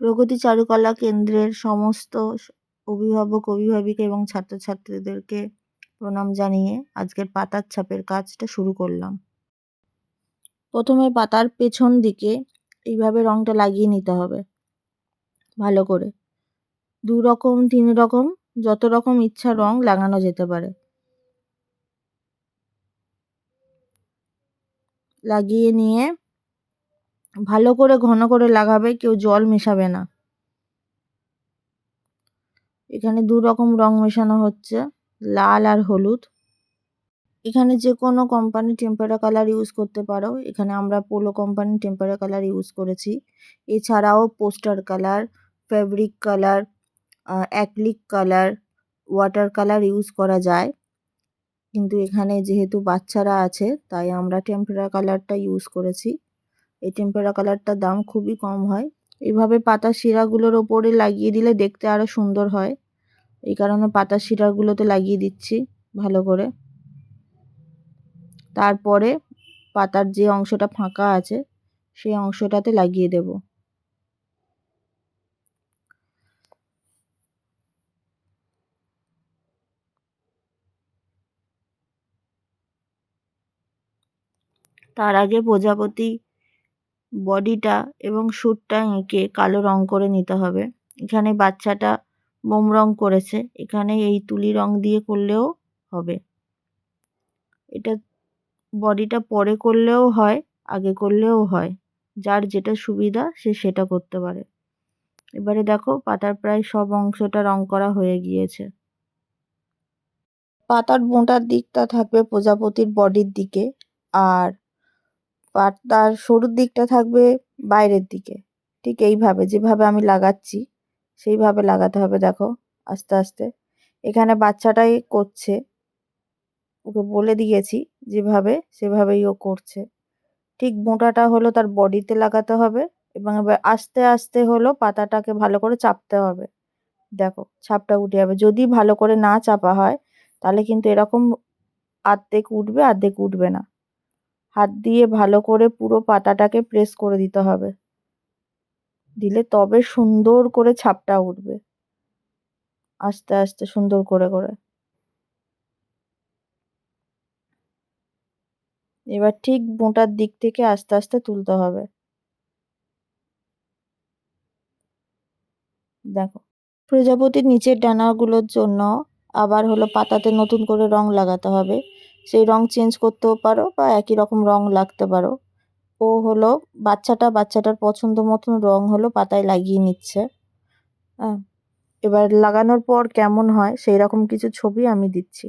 প্রগতি চারুকলা কেন্দ্রের সমস্ত অভিভাবক অভিভাবিকা এবং ছাত্রছাত্রীদেরকে প্রণাম জানিয়ে আজকের পাতার ছাপের কাজটা শুরু করলাম। প্রথমে পাতার পেছন দিকে এইভাবে রঙটা লাগিয়ে নিতে হবে ভালো করে। 2 রকম 3 রকম যত রকম ইচ্ছা রং লাগানো যেতে পারে। লাগিয়ে নিয়ে ভালো করে ঘন করে লাগাবে, কেউ জল মেশাবে না। এখানে 2 রকম রং মেশানো হচ্ছে, লাল আর হলুদ। এখানে যে কোনো কোম্পানি টেম্পারা কালার ইউজ করতে পারো। এখানে আমরা পোলো কোম্পানির টেম্পারা কালার ইউজ করেছি। এছাড়াও poster colour, fabric colour, acrylic colour, water colour use করা যায়। কিন্তু এখানে যেহেতু বাচ্চারা আছে তাই আমরা টেম্পারা কালারটা ইউজ করেছি। এই টেম্পারা কালারটার দাম খুবই কম হয়। এইভাবে পাতার শিরাগুলোর ওপরে লাগিয়ে দিলে দেখতে আরও সুন্দর হয়। এই কারণে পাতার শিরাগুলোতে লাগিয়ে দিচ্ছি ভালো করে। তারপরে পাতার যে অংশটা ফাঁকা আছে সেই অংশটাতে লাগিয়ে দেব। তার আগে প্রজাপতি বডিটা এবং স্যুটটা এঁকে কালো রং করে নিতে হবে। এখানে বাচ্চাটা মোম রং করেছে, এখানে এই তুলি রং দিয়ে করলেও হবে। এটা বডিটা পরে করলেও হয়, আগে করলেও হয়, যার যেটা সুবিধা সে সেটা করতে পারে। এবারে দেখো পাতার প্রায় সব অংশটা রং করা হয়ে গিয়েছে। পাতার মোটার দিকটা থাকবে প্রজাপতির বডির দিকে, আর পাতার সরুর দিকটা থাকবে বাইরের দিকে। ঠিক এইভাবে যেভাবে আমি লাগাচ্ছি সেইভাবে লাগাতে হবে। দেখো আস্তে আস্তে এখানে বাচ্চাটাই করছে, ওকে বলে দিয়েছি যেভাবে সেভাবেই ও করছে। ঠিক মোটাটা হলো তার বডিতে লাগাতে হবে এবং এবার আস্তে আস্তে হলো পাতাটাকে ভালো করে চাপতে হবে। দেখো ছাপটা উঠে যাবে। যদি ভালো করে না চাপা হয় তাহলে কিন্তু এরকম আর্ধেক উঠবে আর্ধেক উঠবে না। হাত দিয়ে ভালো করে পুরো পাতাটাকে প্রেস করে দিতে হবে, দিলে তবে সুন্দর করে ছাপটা উঠবে। আস্তে আস্তে সুন্দর করে করে এবার ঠিক মোটার দিক থেকে আস্তে আস্তে তুলতে হবে। দেখো প্রজাপতির নিচের ডানাগুলোর জন্য আবার হলো পাতাতে নতুন করে রং লাগাতে হবে। সেই রং চেঞ্জ করতেও পারো বা একই রকম রং লাগতে পারো। ও হলো বাচ্চাটার পছন্দ মতন রং হলো পাতায় লাগিয়ে নিচ্ছে। এবার লাগানোর পর কেমন হয় সেই রকম কিছু ছবি আমি দিচ্ছি।